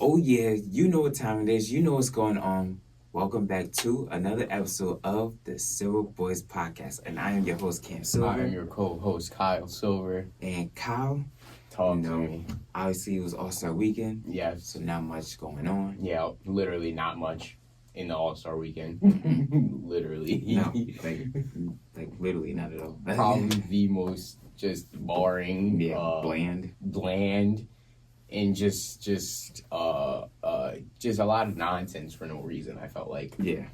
Oh yeah, you know what time it is. You know what's going on. Welcome back to another episode of the Silver Boys Podcast. And I am your host, Cam Silver. I am your co-host, Kyle Silver. And Kyle, Talk to me. Obviously, it was All-Star Weekend. Yes. So not much going on. Yeah, literally not much in the All-Star Weekend. Literally. No, like literally not at all. Probably the most just boring, bland, and just a lot of nonsense for no reason. I felt like, we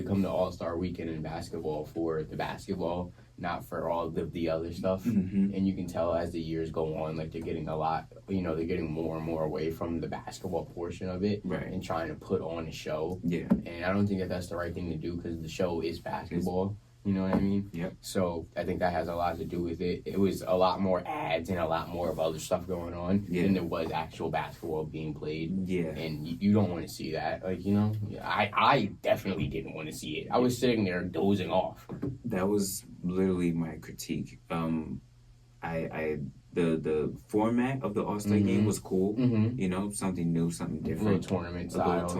come to All-Star Weekend in basketball for the basketball, not for all the other stuff. Mm-hmm. And you can tell as the years go on, like they're getting they're getting more and more away from the basketball portion of it, right? And trying to put on a show. Yeah. And I don't think that that's the right thing to do because the show is basketball. You know what I mean? Yep. So I think that has a lot to do with it. It was a lot more ads and a lot more of other stuff going on than there was actual basketball being played. Yeah. And you don't want to see that. I definitely didn't want to see it. I was sitting there dozing off. That was literally my critique. The format of the All-Star game was cool. Mm-hmm. Something new, something different. A little tournament style,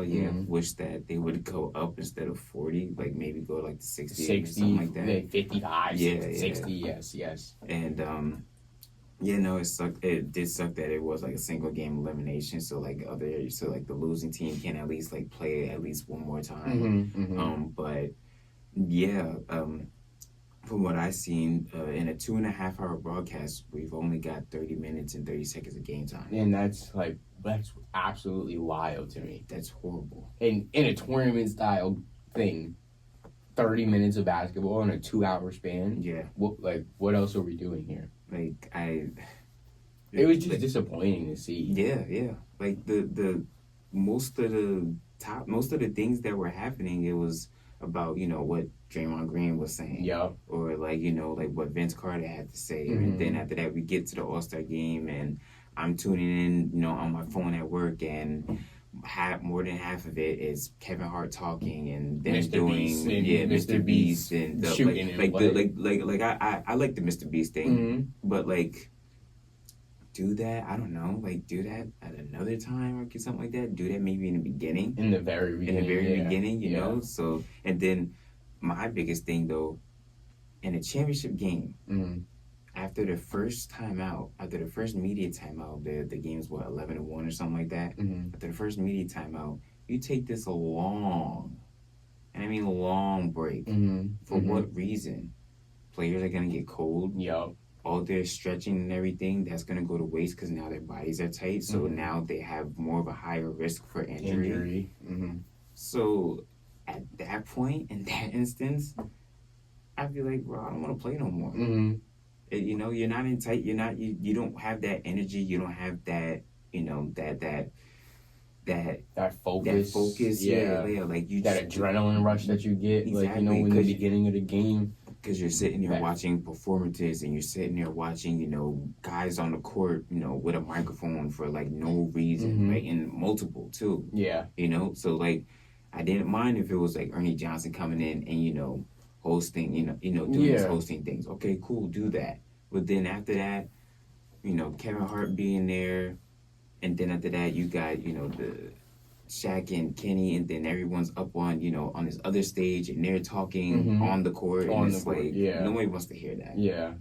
yeah. Mm-hmm. Wish that they would go up instead of 40, like maybe go like to 60 or 60, something like that. 55, yeah, 60, yes. And it sucked. It did suck that it was like a single game elimination. So the losing team can at least like play at least one more time. From what I've seen, in a 2.5 hour broadcast, we've only got 30 minutes and 30 seconds of game time. And that's absolutely wild to me. That's horrible. In a tournament style thing, 30 minutes of basketball in a 2 hour span. Yeah. What else are we doing here? It was just disappointing to see. Yeah. Like the most of the things that were happening, it was about, what Draymond Green was saying. Yeah. Or what Vince Carter had to say. Mm-hmm. And then after that we get to the All-Star game and I'm tuning in, on my phone at work, and more than half of it is Kevin Hart talking and then Mr. Beast and shooting I like the Mr. Beast thing, but do that. I don't know. Do that at another time or something like that. Do that maybe in the beginning. In the very beginning, you know. So, and then my biggest thing though, in a championship game, after the first media timeout, the game's 11-1 or something like that. After the first media timeout, you take this long break. For what reason? Players are gonna get cold. Yep. All their stretching and everything, that's going to go to waste because now their bodies are tight. So now they have more of a higher risk for injury. So at that point, in that instance, I'd be like, bro, I don't want to play no more. You're not in tight. You don't have that energy. You don't have that, that focus. Yeah. Like that adrenaline ruch that you get, exactly, in the beginning of the game. Because you're sitting there watching performances and you're sitting there watching, guys on the court, with a microphone for no reason, and multiple too. Yeah. So I didn't mind if it was Ernie Johnson coming in and, hosting, doing his hosting things. Okay, cool, do that. But then after that, Kevin Hart being there, and then after that you got, the Shaq and Kenny, and then everyone's up on, on this other stage, and they're talking on the court, and it's nobody wants to hear that. Yeah.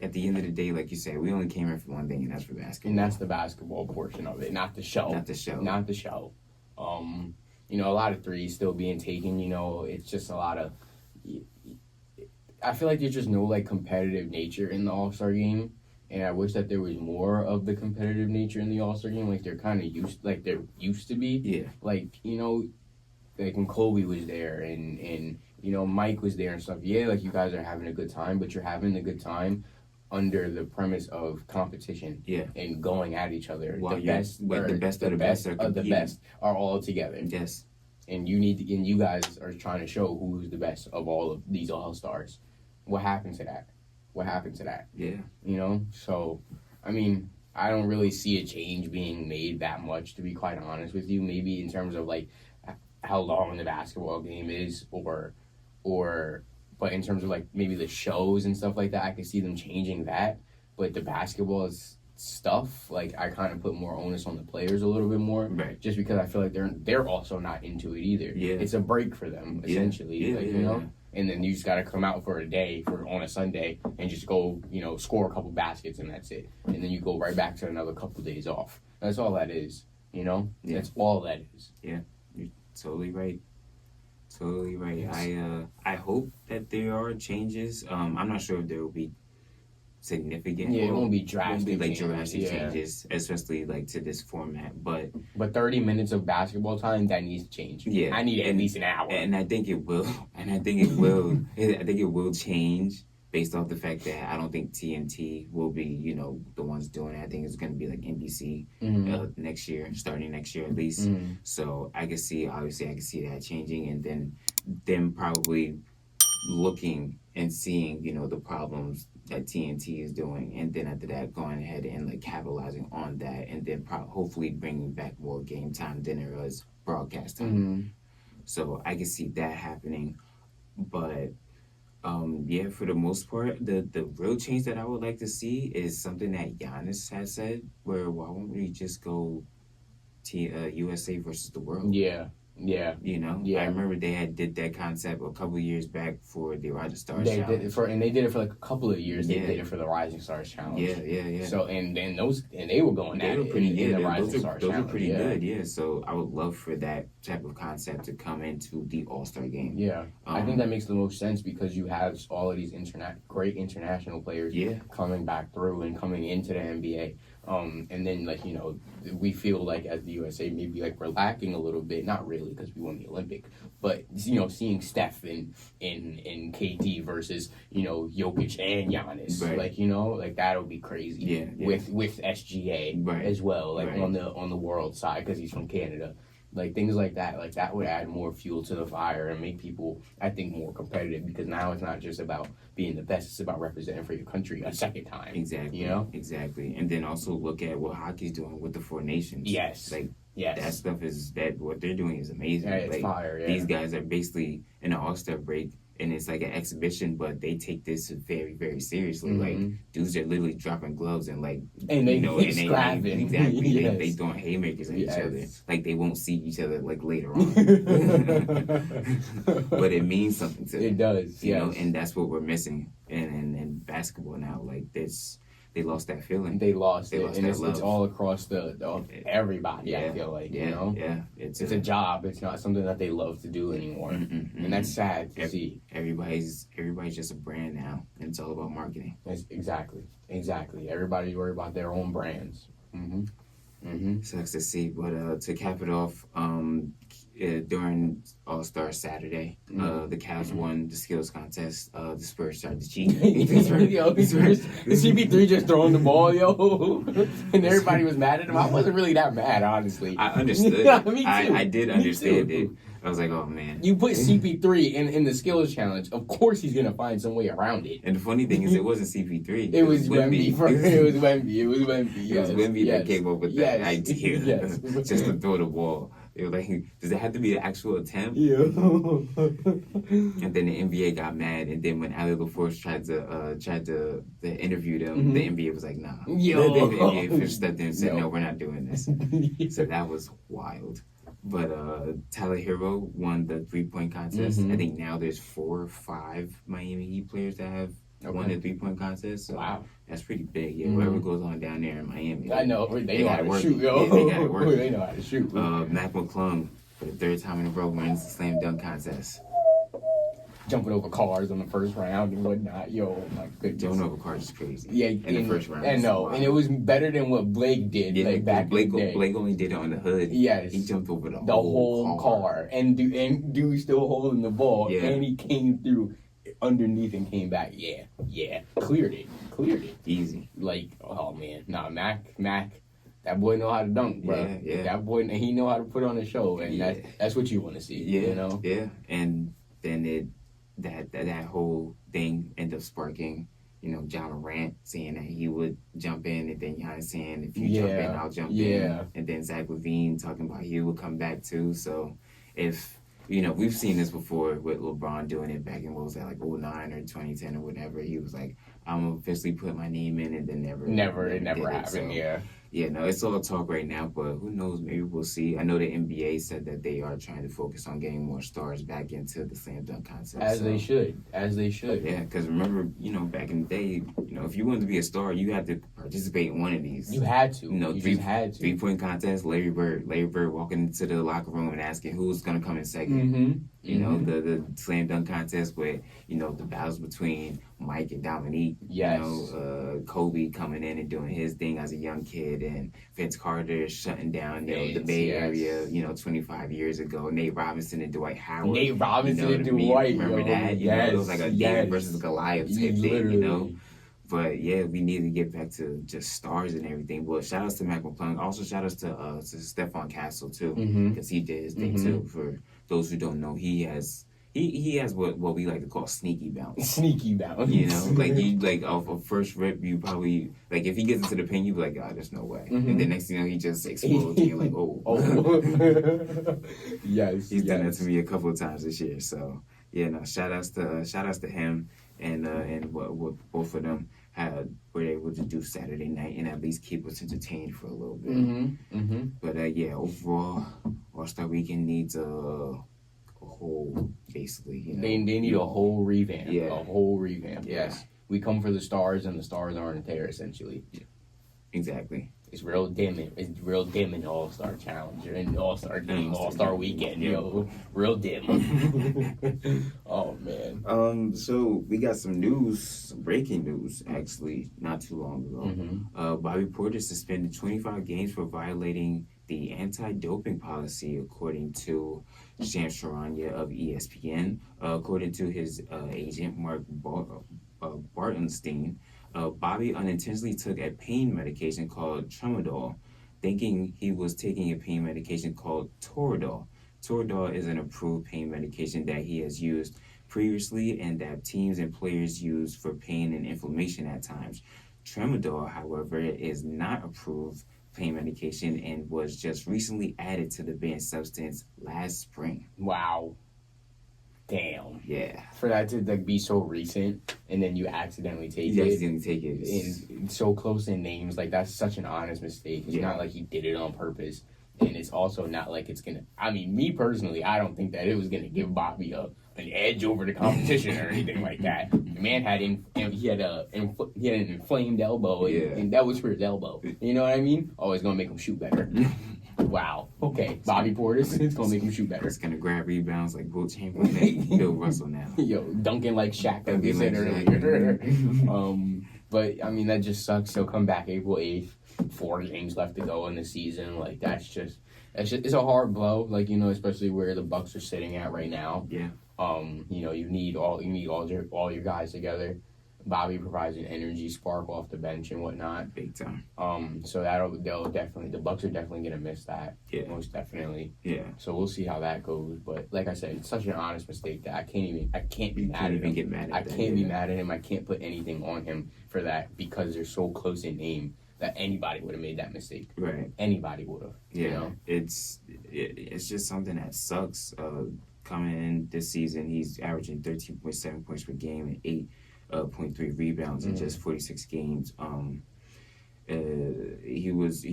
At the end of the day, like you said, we only came here for one thing, and that's for basketball. And that's the basketball portion of it, not the show. A lot of threes still being taken, it's just a lot of... I feel like there's just no, competitive nature in the All-Star game. And I wish that there was more of the competitive nature in the All-Star game, they're kind of used to be. Yeah. When Kobe was there and Mike was there and stuff. Yeah, you guys are having a good time, but you're having a good time under the premise of competition. Yeah. And going at each other. Well, the best of the best are all together. Yes. And you guys are trying to show who's the best of all of these All-Stars. What happened to that? Yeah. So, I don't really see a change being made that much, to be quite honest with you. Maybe in terms of, how long the basketball game is, but in terms of, maybe the shows and stuff like that, I could see them changing that. But the basketball is stuff, like I kind of put more onus on the players a little bit more, right? Just because I feel like they're also not into it either. Yeah, it's a break for them essentially, yeah, like you know. And then you just got to come out for a day on a Sunday and just go, score a couple baskets and that's it. And then you go right back to another couple of days off. That's all that is, Yeah. That's all that is. Yeah, you're totally right. Totally right. Yes. I hope that there are changes. I'm not sure if there will be significant. Yeah, it won't be drastic. It won't be like drastic changes, especially like to this format. But 30 minutes of basketball time, that needs to change. Yeah, I need at least an hour. And I think it will. And I think it will. I think it will change based off the fact that I don't think TNT will be, the ones doing it. I think it's going to be like NBC next year, starting next year at least. So I can see that changing, and then them probably looking and seeing, the problems that TNT is doing, and then after that going ahead and like capitalizing on that, and then hopefully bringing back more game time than there was broadcast time. So I can see that happening, but for the most part, the real change that I would like to see is something that Giannis has said, where why won't we just go USA versus the world? Yeah. I remember they did that concept a couple of years back for the Rising Stars Challenge. They did it for like a couple of years. They did it for the Rising Stars Challenge. Yeah. So and they were going at it in the Rising Stars Challenge. Those were pretty good. Yeah. So I would love for that type of concept to come into the All-Star game. Yeah, I think that makes the most sense because you have all of these great international players coming back through and coming into the NBA. And then we feel like as the USA maybe like we're lacking a little bit, not really because we won the Olympic, but seeing Steph and KD versus Jokic and Giannis, like that'll be crazy. With SGA as well, on the world side because he's from Canada. Like things like that would add more fuel to the fire and make people, I think, more competitive because now it's not just about being the best; it's about representing for your country a second time. Exactly. Exactly. And then also look at what hockey's doing with the Four Nations. Yes. That stuff what they're doing is amazing. Yeah, it's fire. Yeah. These guys are basically in an All-Star break. And it's like an exhibition, but they take this very, very seriously. Like dudes are literally dropping gloves and scrapping. Exactly. Yes. They throwing haymakers at each other. Like they won't see each other like later on. But it means something to them. It does. You know, and that's what we're missing in basketball now. Like this. They lost that feeling. They lost it, and it's all across everybody. Yeah. I feel like Yeah. It's a job. It's not something that they love to do anymore, and that's sad to see. Everybody's just a brand now, and it's all about marketing. Exactly. Everybody's worried about their own brands. Sucks to see, but to cap it off, during All-Star Saturday, the Cavs won the skills contest. The Spurs started to cheat. The CP3 just throwing the ball, and everybody was mad at him. I wasn't really that mad, honestly. I understood. I did understand it. I was like, oh man. You put CP3 in the skills challenge, of course he's gonna find some way around it. And the funny thing is, it wasn't CP3. It was Wemby. It was Wemby. It was Wemby that came up with that idea, just to throw the ball. They were like, does it have to be an actual attempt? Yeah. And then the NBA got mad, and then when Ali LaForce tried to interview them, the NBA was like, nah. The NBA official stepped in and said, no, we're not doing this. So that was wild. But Tyler Hero won the 3-point contest. I think now there's 4 or 5 Miami Heat players that have won the 3-point contest. So wow. That's pretty big. Yeah, whatever goes on down there in Miami. I know. They know how to shoot, yo. They got it working. They know how to shoot. Mac McClung, for the 3rd time in a row, wins the slam dunk contest. Jumping over cars on the first round and whatnot. Yo, my goodness. Jumping over cars is crazy. Yeah, in the first round. I know. And it was better than what Blake did back in the day. Blake only did it on the hood. Yes. He jumped over the whole car. And dude still holding the ball. Yeah. And he came through underneath and came back. Yeah. Cleared it. Easy. Like, oh man. Nah, Mac, that boy know how to dunk, bro. Yeah. That boy, he know how to put on a show. And that's what you want to see. Yeah. Yeah. And then that whole thing ended up sparking, John Morant saying that he would jump in, and then Giannis saying, if you jump in, I'll jump in. And then Zach LaVine talking about he would come back too. So if, we've seen this before with LeBron doing it back in, what was that, like 2009 or 2010 or whatever. He was like, I'm officially put my name in, and then never happened. So, yeah, no, it's all talk right now, but who knows? Maybe we'll see. I know the NBA said that they are trying to focus on getting more stars back into the slam dunk contest. As they should. Yeah, because remember, back in the day, if you wanted to be a star, you had to participate in one of these. You had to. You had to. 3-point contest, Larry Bird walking into the locker room and asking who's going to come in second. Mm-hmm. The slam dunk contest with, the battles between Mike and Dominique. Yes. Kobe coming in and doing his thing as a young kid, and Vince Carter shutting down, the Bay Area, 25 years ago. Nate Robinson and Dwight Howard. Remember that? Yes. It was like a David versus Goliath type thing, But yeah, we need to get back to just stars and everything. Well, shout outs to Mac McClung. Also, shout outs to Stephon Castle too, because he did his thing too. For those who don't know, he has what we like to call sneaky bounce. Sneaky bounce. Off a first rip, you probably if he gets into the pin, you be like, there's no way. And the next thing you know, he just explodes, and you're like, oh. Yes. He's done that to me a couple of times this year. So yeah, no, shout outs to him and what both of them were able to do Saturday night and at least keep us entertained for a little bit. But overall, All-Star Weekend needs a whole, basically, They need a whole revamp. Yeah. A whole revamp. Yeah. Yes. We come for the stars, and the stars aren't there, essentially. Yeah. Exactly. It's real dim in All-Star Challenge and All-Star Game, All-Star Weekend, real dim. Oh man. So we got some breaking news, actually, not too long ago. Bobby Portis suspended 25 games for violating the anti-doping policy, according to Shams Charania of ESPN. According to his agent, Mark Bartenstein, Bobby unintentionally took a pain medication called Tramadol, thinking he was taking a pain medication called Toradol. Toradol is an approved pain medication that he has used previously and that teams and players use for pain and inflammation at times. Tramadol, however, is not approved pain medication and was just recently added to the banned substance last spring. Wow. Damn. Yeah. For that to be so recent, and then you accidentally take it. And so close in names, that's such an honest mistake. It's not like he did it on purpose, and it's also not like it's gonna. I mean, me personally, I don't think that it was gonna give Bobby an edge over the competition or anything like that. The man had an inflamed elbow, and that was for his elbow. You know what I mean? Always gonna make him shoot better. Wow. Okay. Bobby Portis, it's going to make him shoot better. It's going to grab rebounds like Will Chamberlain and Bill Russell now. Dunking like Shaq that we said earlier. But, I mean, that just sucks. He'll come back April 8th. 4 games left to go in the season. It's a hard blow, especially where the Bucks are sitting at right now. Yeah. You need all your guys together. Bobby provides an energy spark off the bench and whatnot. Big time. So the Bucks are definitely gonna miss that. Yeah. Most definitely. Yeah. So we'll see how that goes. But like I said, it's such an honest mistake that I can't be mad at him. I can't be mad at him. I can't put anything on him for that because they're so close in name that anybody would have made that mistake. Right. Anybody would have. Yeah. It's just something that sucks. Coming in this season, he's averaging 13.7 points per game and 8.3 rebounds in just 46 games. He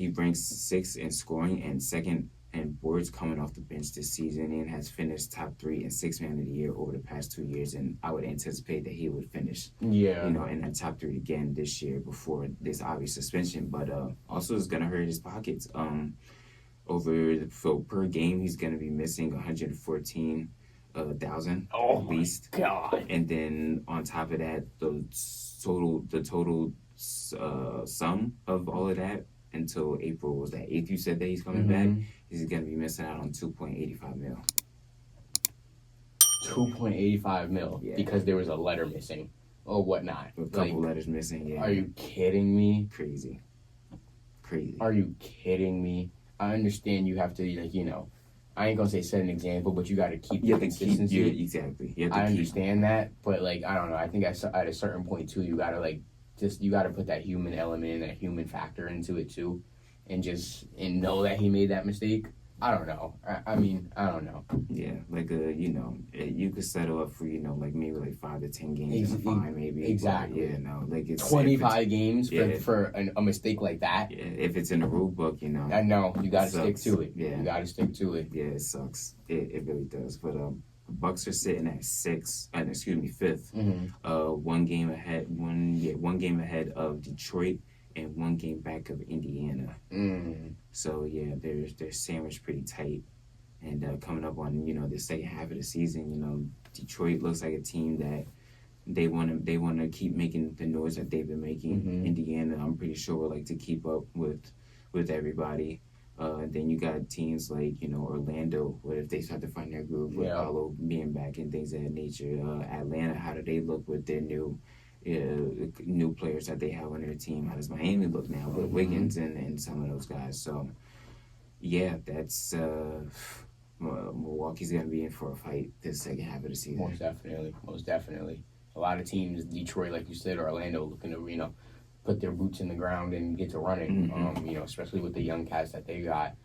ranks 6th in scoring and 2nd in boards coming off the bench this season, and has finished top 3 and 6th man of the year over the past 2 years. And I would anticipate that he would finish, in that top 3 again this year before this obvious suspension. But also it's gonna hurt his pockets. Per game, he's gonna be missing 114. 1,000 at least. God. And then on top of that, the total sum of all of that until April was that 8th. You said that he's coming back. He's gonna be missing out on $2.85 million. $2.85 million because there was a letter missing or whatnot. A couple letters missing. Yeah. Are you kidding me? Crazy. Are you kidding me? I understand you have to I ain't gonna say set an example, but you got to keep the consistency. Exactly. I understand that, but I don't know. I think at a certain point too, you gotta put that human element and that human factor into it too, and know that he made that mistake. I don't know. I mean, I don't know. Yeah, like you could settle up for like maybe like 5 to 10 games and fine maybe. Exactly. But, like it's 25 games for a mistake like that. Yeah, if it's in the rule book, I know you got to stick to it. Yeah, you got to stick to it. Yeah, it sucks. It really does. But Bucks are sitting at 5th. Mm-hmm. One game ahead of Detroit and one game back of Indiana. So yeah, they're sandwiched pretty tight. And coming up on the second half of the season, Detroit looks like a team that they want to keep making the noise that they've been making. Mm-hmm. Indiana, I'm pretty sure, would like to keep up with everybody. Then you got teams like Orlando, what if they start to find their groove with Paolo being back and things of that nature. Atlanta, how do they look with their new players that they have on their team? How does Miami look now with Wiggins and some of those guys? So yeah, that's Milwaukee's gonna be in for a fight this second half of the season. Most definitely. A lot of teams, Detroit, like you said, or Orlando, looking to put their boots in the ground and get to running. Mm-hmm. Especially with the young cats that they got.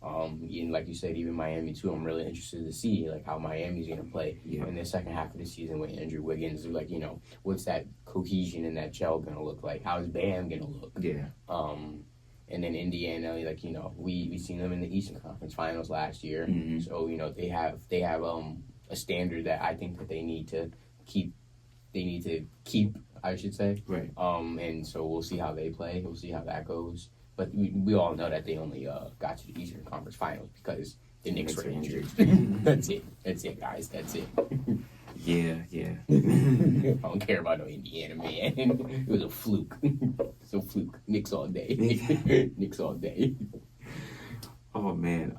And like you said, even Miami too. I'm really interested to see like how Miami's gonna play in the second half of the season with Andrew Wiggins. Like what's that cohesion and that gel gonna look like? How is Bam gonna look? Yeah. And then Indiana, like we seen them in the Eastern Conference Finals last year. Mm-hmm. So they have a standard that I think that they need to keep. I should say. Right. And so we'll see how they play. We'll see how that goes. But we all know that they only got to the Eastern Conference Finals because the Knicks were injured. That's it, guys. That's it. Yeah. I don't care about no Indiana, man. It was a fluke. It's a fluke. Knicks all day. Knicks all day. Oh, man.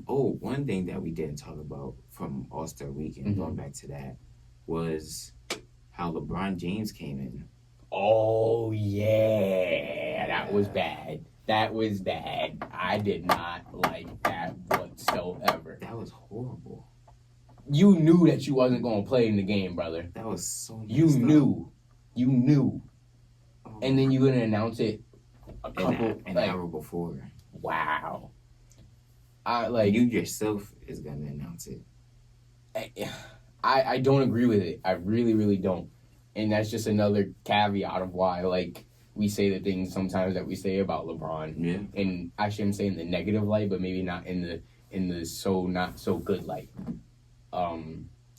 One thing that we didn't talk about from All-Star Weekend, going back to that, was how LeBron James came in. Oh, yeah. That was bad. That was bad. I did not like that whatsoever. That was horrible. You knew that you wasn't going to play in the game, brother. That was so You knew. Oh, and then you're going to announce it an hour before. Wow. You yourself is going to announce it. I don't agree with it. I really, really don't. And that's just another caveat of why, we say the things sometimes that we say about LeBron. Yeah. And I shouldn't say in the negative light, but maybe not in the so not so good light.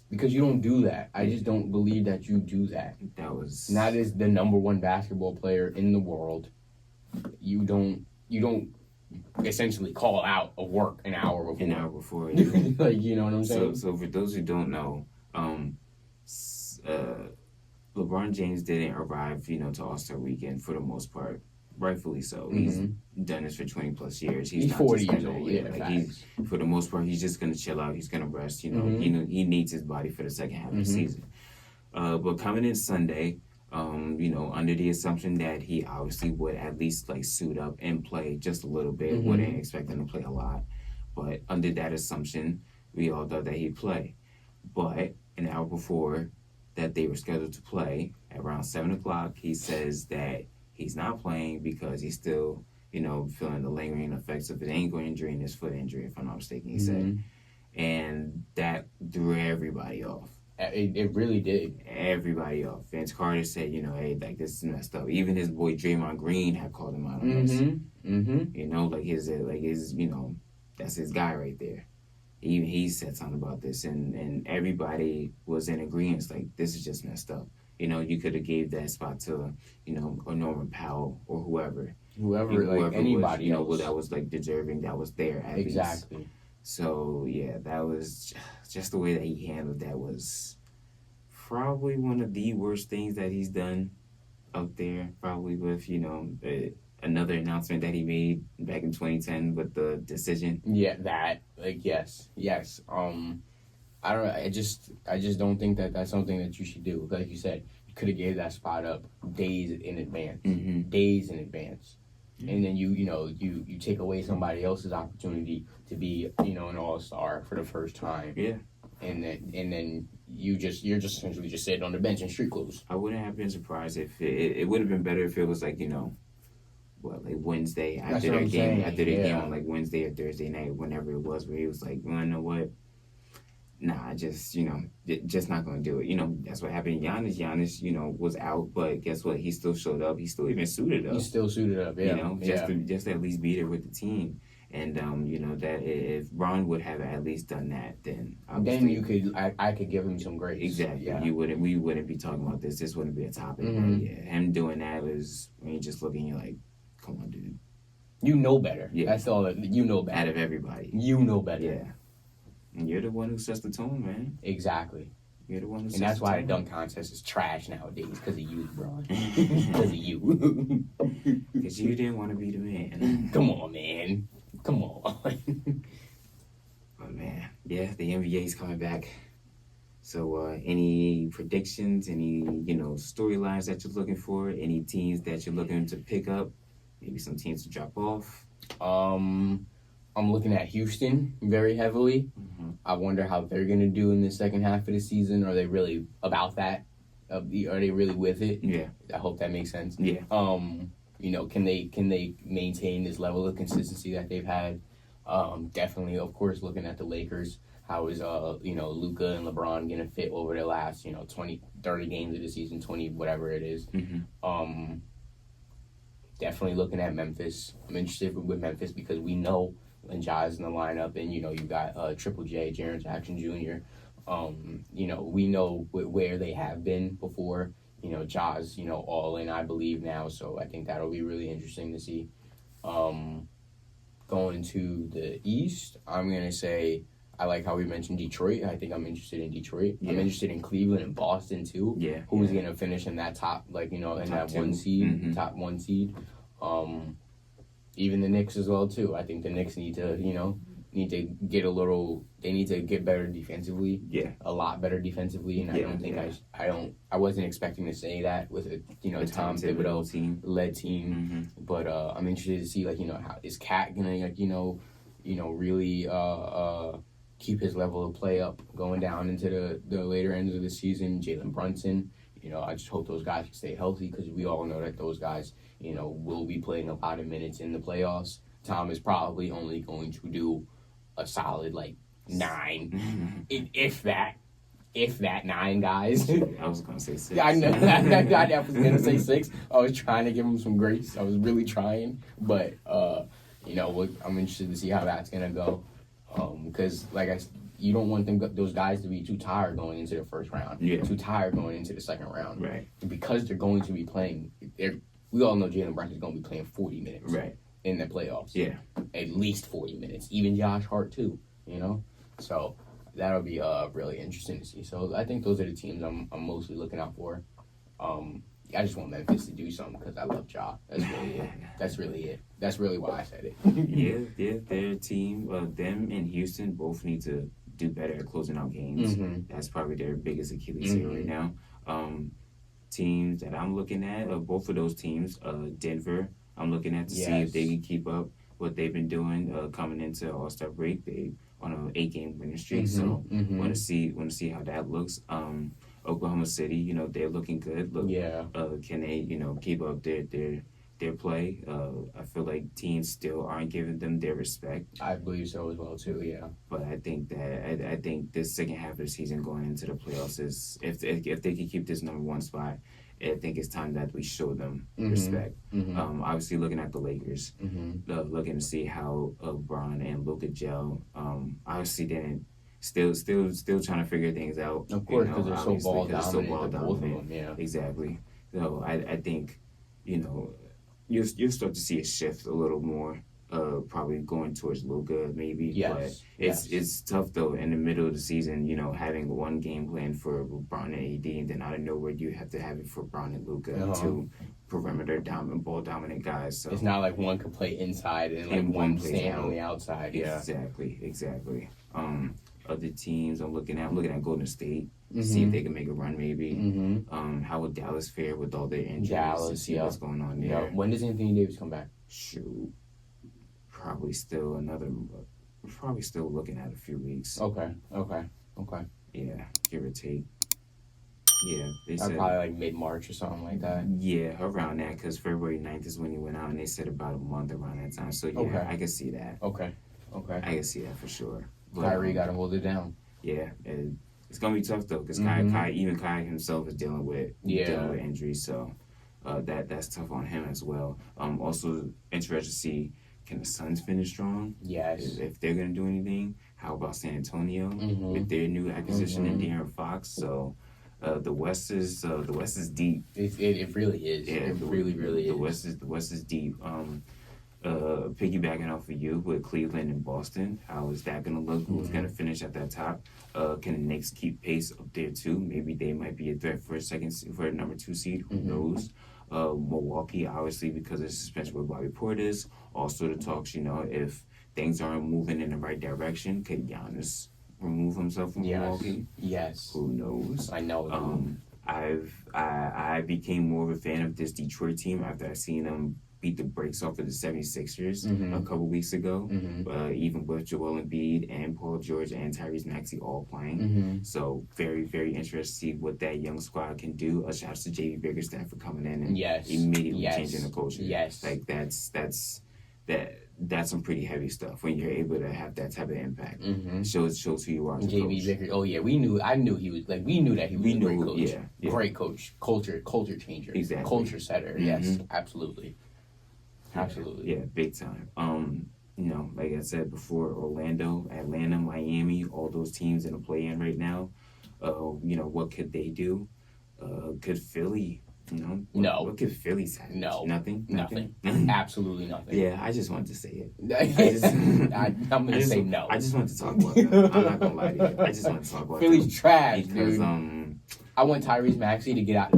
Because you don't do that. I just don't believe that you do that. That was not as the number one basketball player in the world. You don't essentially call out of work an hour before. Yeah. You know what I'm saying? So for those who don't know, LeBron James didn't arrive, to All-Star Weekend for the most part. Rightfully so. Mm-hmm. He's done this for 20 plus years. He's 40 years old. He's for the most part, he's just gonna chill out. He's gonna rest. He needs his body for the second half of the season. But coming in Sunday, under the assumption that he obviously would at least suit up and play just a little bit. Wouldn't expect him to play a lot, but under that assumption, we all thought that he'd play. But an hour before that they were scheduled to play, at around 7:00, he says that he's not playing because he's still, feeling the lingering effects of his ankle injury and his foot injury, if I'm not mistaken, he said. And that threw everybody off. It really did. Everybody off. Vince Carter said, hey, this is messed up. Even his boy Draymond Green had called him out on this. His that's his guy right there. Even he said something about this, and everybody was in agreement. This is just messed up. You could have gave that spot to, a Norman Powell or whoever anybody was, that was deserving, that was there at exactly. least. So yeah, that was just the way that he handled that was probably one of the worst things that he's done out there. Probably with another announcement that he made back in 2010 with the decision. Yeah, that yes. I just don't think that that's something that you should do. Like you said, you could have gave that spot up days in advance. And then you take away somebody else's opportunity to be an all-star for the first time. Yeah. And then you're just essentially just sitting on the bench in street clothes. I wouldn't have been surprised if it would have been better if it was Wednesday after their game on like Wednesday or Thursday night, whenever it was, where he was like, well, you know what? Nah, just not gonna do it. That's what happened. Giannis, was out, but guess what? He still showed up. He still even suited up. He still suited up, yeah. Just to at least be there with the team. And that if Bron would have at least done that, then I could give him some grace. Exactly. Yeah. We wouldn't be talking about this. This wouldn't be a topic. Mm-hmm. But yeah, him doing that was when you're just looking, you're like, come on, dude. You know better. Yeah. That's all. You know better. Out of everybody. You know better. Yeah. And you're the one who sets the tone, man. Exactly. You're the one who sets the tone. And that's why the dunk contest is trash nowadays, because of you, bro. Because of you. Because you didn't want to be the man. Come on, man. Come on. Oh, man. Yeah, the NBA's coming back. So, any predictions, any, storylines that you're looking for, any teams that you're looking to pick up, maybe some teams to drop off? I'm looking at Houston very heavily. Mm-hmm. I wonder how they're going to do in the second half of the season. Are they really about that? Are they really with it? Yeah. I hope that makes sense. Yeah. Can they maintain this level of consistency that they've had? Definitely, of course, looking at the Lakers. How is Luka and LeBron going to fit over the last 20, 30 games of the season, 20 whatever it is. Mm-hmm. Definitely looking at Memphis. I'm interested with Memphis because we know when Ja's in the lineup, and you got Triple J, Jaren Jackson Jr. We know where they have been before. Ja's all in, I believe now, so I think that'll be really interesting to see. Going to the East, I'm gonna say I like how we mentioned Detroit. I think I'm interested in Detroit. Yeah. I'm interested in Cleveland and Boston too. Yeah, who's gonna finish in that top, in that two. 1 seed, mm-hmm. Top 1 seed. Even the Knicks as well too. I think the Knicks need to get they need to get better defensively. Yeah, a lot better defensively. And I wasn't expecting to say that with a Tom Thibodeau led team. Mm-hmm. But I'm interested to see how is Cat gonna really keep his level of play up going down into the later ends of the season. Jalen Brunson. I just hope those guys can stay healthy, because we all know that those guys, will be playing a lot of minutes in the playoffs. Tom is probably only going to do a solid 9, if that 9 guys. I was gonna say 6. Yeah, I know. I was gonna say 6. I was trying to give him some grace. I was really trying, but I'm interested to see how that's gonna go, because you don't want those guys to be too tired going into the first round, too tired going into the second round, right? Because they're going to be playing. We all know Jalen Brunson's going to be playing 40 minutes, right, in the playoffs. Yeah, at least 40 minutes. Even Josh Hart too. So that'll be really interesting to see. So I think those are the teams I'm mostly looking out for. I just want Memphis to do something because I love Ja. That's really it. That's really it. That's really why I said it. yeah, their team, them and Houston both need to do better at closing out games. Mm-hmm. That's probably their biggest Achilles heel right now. Teams that I'm looking at, both of those teams, Denver, I'm looking at to see if they can keep up what they've been doing coming into All-Star break. They on an 8-game winning streak, so want to see how that looks. Oklahoma City, they're looking good. Can they, keep up their play? I feel like teams still aren't giving them their respect. I believe so as well too. Yeah. But I think this second half of the season going into the playoffs is if they can keep this number 1 spot, I think it's time that we show them respect. Mm-hmm. Obviously, looking at the Lakers, looking to see how Bron and Luka gel. Obviously, didn't. Still trying to figure things out. Of course, because they're so ball dominant. Both of them, yeah. Exactly. So I think, you'll start to see a shift a little more. Probably going towards Luka, maybe. Yes. But it's tough though in the middle of the season. Having one game plan for Bron and AD, and then out of nowhere you have to have it for Bron and Luka, two perimeter ball dominant guys. So it's not like one could play inside and one stand on the outside. Yeah. Exactly. Other teams I'm looking at Golden State. See if they can make a run, maybe. How would Dallas fare with all their injuries? To see what's going on there. Yeah. When does Anthony Davis come back? Shoot. Probably still looking at a few weeks. Okay. Yeah, give or take. Yeah, they said probably like mid-March or something like that. Yeah, around that, because February 9th is when he went out, and they said about a month around that time. So, yeah, I can see that. Okay. I can see that for sure. But, Kyrie got to hold it down. Yeah, it's going to be tough, though, because Kai himself is dealing with injuries, so that's tough on him as well. Also, interested to see, can the Suns finish strong? Yes. If they're going to do anything. How about San Antonio with their new acquisition in De'Aaron Fox? So the West is deep. It really is. Yeah, it really is. The West is deep. Piggybacking off of you with Cleveland and Boston, how is that going to look? Who's going to finish at that top? Can the Knicks keep pace up there too? Maybe they might be a threat for a number 2 seed. Who knows? Milwaukee, obviously, because of the suspension with Bobby Portis. Also, the talks, if things aren't moving in the right direction, could Giannis remove himself from Milwaukee? Yes. Who knows? I know. I became more of a fan of this Detroit team after I seen them beat the brakes off of the 76ers a couple weeks ago, even with Joel Embiid and Paul George and Tyrese Maxey all playing. So very, very interested to see what that young squad can do. A shout out to J.B. Bickerstaff for coming in and immediately changing the culture. Yes. Like that's some pretty heavy stuff when you're able to have that type of impact. Shows who you are as a J.B. coach. Vickers. Oh yeah, we knew that he was a great coach. Great coach, culture changer, exactly. Culture setter. Yes, absolutely. Yeah, big time. Like I said before, Orlando, Atlanta, Miami, all those teams in the play-in right now. What could they do? Could Philly? No. What could Philly say? No. Nothing. Absolutely nothing. Yeah, I just wanted to say it. I'm going to say no. I just want to talk about that. I'm not going to lie to you. I just want to talk about Philly's trash, because, dude. I want Tyrese Maxey to get out.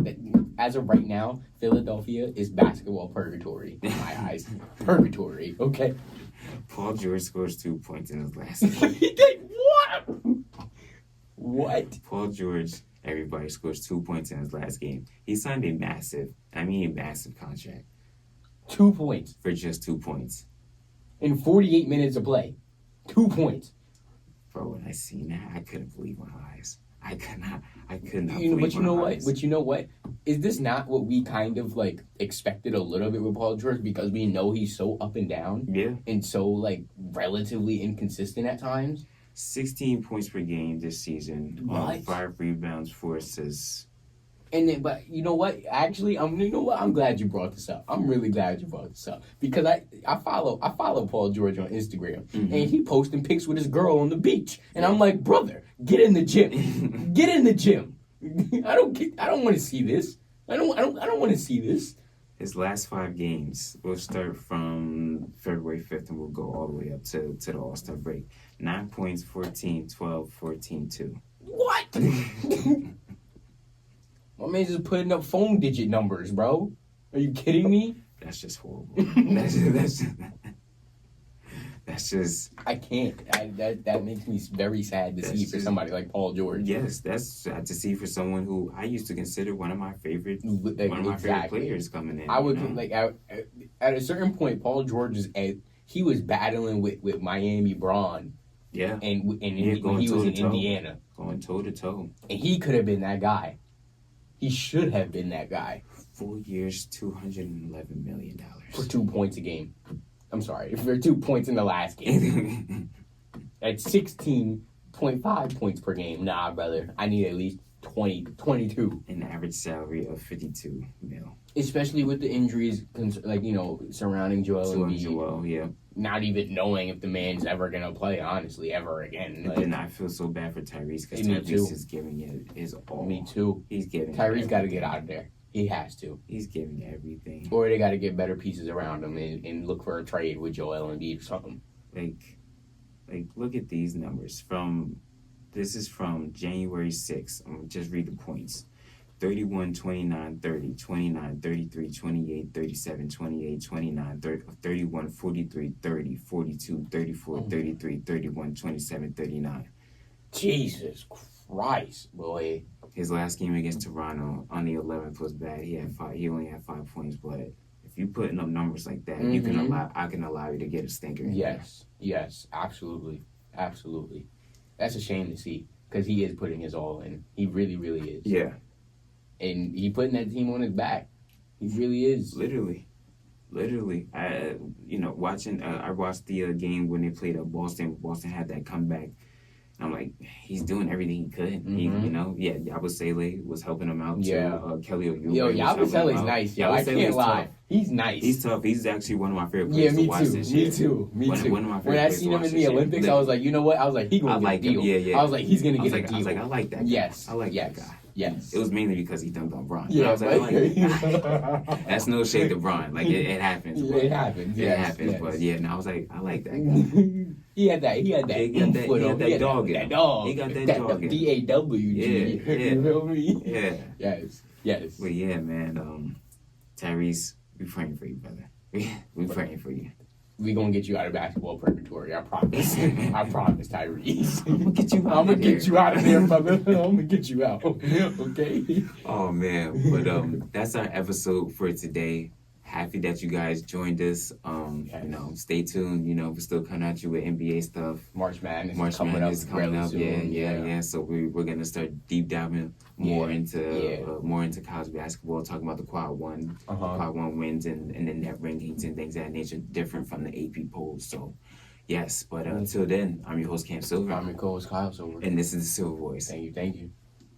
As of right now, Philadelphia is basketball purgatory in my eyes. Purgatory, okay? Paul George scores 2 points in his last game. He did what? What? Paul George, everybody, scores 2 points in his last game. He signed a massive contract. 2 points. For just 2 points. In 48 minutes of play. 2 points. Bro, when I seen that, I couldn't believe my eyes. I could not believe my eyes. But you know what? Is this not what we kind of expected a little bit with Paul George, because we know he's so up and down? Yeah. And so relatively inconsistent at times? 16 points per game this season. What? 5 rebounds, 4 assists. But you know what? Actually, I'm glad you brought this up. I'm really glad you brought this up, because I follow Paul George on Instagram, and he posting pics with his girl on the beach, and I'm like, brother, get in the gym, get in the gym. I don't want to see this. I don't want to see this. His last 5 games, we'll start from February 5th and we'll go all the way up to the All-Star break. 9 points, 14, 12, 14, 2. What? My man's just putting up phone digit numbers, bro. Are you kidding me? That's just horrible. That's just. I can't. That makes me very sad to see for somebody like Paul George. Yes, that's sad to see for someone who I used to consider one of my favorite favorite players coming in. I would at a certain point, Paul George he was battling with Miami Braun. Yeah, and he was in Indiana, going toe to toe, and he could have been that guy. He should have been that guy. 4 years, $211 million for 2 points a game. I'm sorry, for 2 points in the last game. At 16.5 points per game. Nah, brother. I need at least 22. An average salary of $52 million. Especially with the injuries, surrounding Joel Embiid. Joel, yeah. Not even knowing if the man's ever going to play, honestly, ever again. But then I feel so bad for Tyrese, because Tyrese is giving it his all. Me too. He's giving Tyrese got to get out of there. He has to. He's giving everything. Or they got to get better pieces around him and look for a trade with Joel Embiid or something. Look at these numbers. This is from January 6th. I'm going to just read the points. 31, 29, 30, 29, 33, 28, 37, 28, 29, 30, 31, 43, 30, 42, 34, 33, 31, 27, 39. Jesus Christ, boy. His last game against Toronto on the 11th was bad. He only had 5 points, but if you're putting up numbers like that, I can allow you to get a stinker in there. Yes, absolutely. That's a shame to see, because he is putting his all in. He really, really is. Yeah. and he putting that team on his back. He really is. Literally. I watched the game when they played Boston. Boston had that comeback. I'm like, he's doing everything he could. Mm-hmm. Yabusele was helping him out. Yeah. Too. Kelly Oubre. Yo, Yabusele's nice. Yo, I can't lie. He's nice. He's tough. He's actually one of my favorite players to watch this year. Me too. One of my favorite when I seen him in the Olympics, I was like, you know what? I was like, he gonna get a deal. Yeah. I was like, he's gonna get a deal. I was like, I like that guy. Yes. I like that guy. Yes. It was mainly because he dunked on Bron. Yeah, I was like, I like that. That's no shade to Bron. Like, it happens. Yeah, it happens. It happens. Yes. But yeah, I was like, I like that guy. He had that dog. He got that dog. DAW. Yeah. You feel me? Yeah. Yes. Well, yeah, man. Tyrese, we praying for you, brother. We praying for you. We gonna get you out of basketball purgatory. I promise. I promise, Tyrese. I'm gonna get you out of there, brother. I'm gonna get you out. Okay. Oh man, but that's our episode for today. Happy that you guys joined us. Yes. Stay tuned. We're still coming at you with NBA stuff. March Madness is coming up. Soon. Yeah. So we're gonna start deep diving more into college basketball, talking about the quad one wins and the net rankings and things of that nature, different from the AP polls. So yes, but until then, I'm your host Cam Silver. I'm your co-host Kyle Silver. And this is the Silver Voice. Thank you.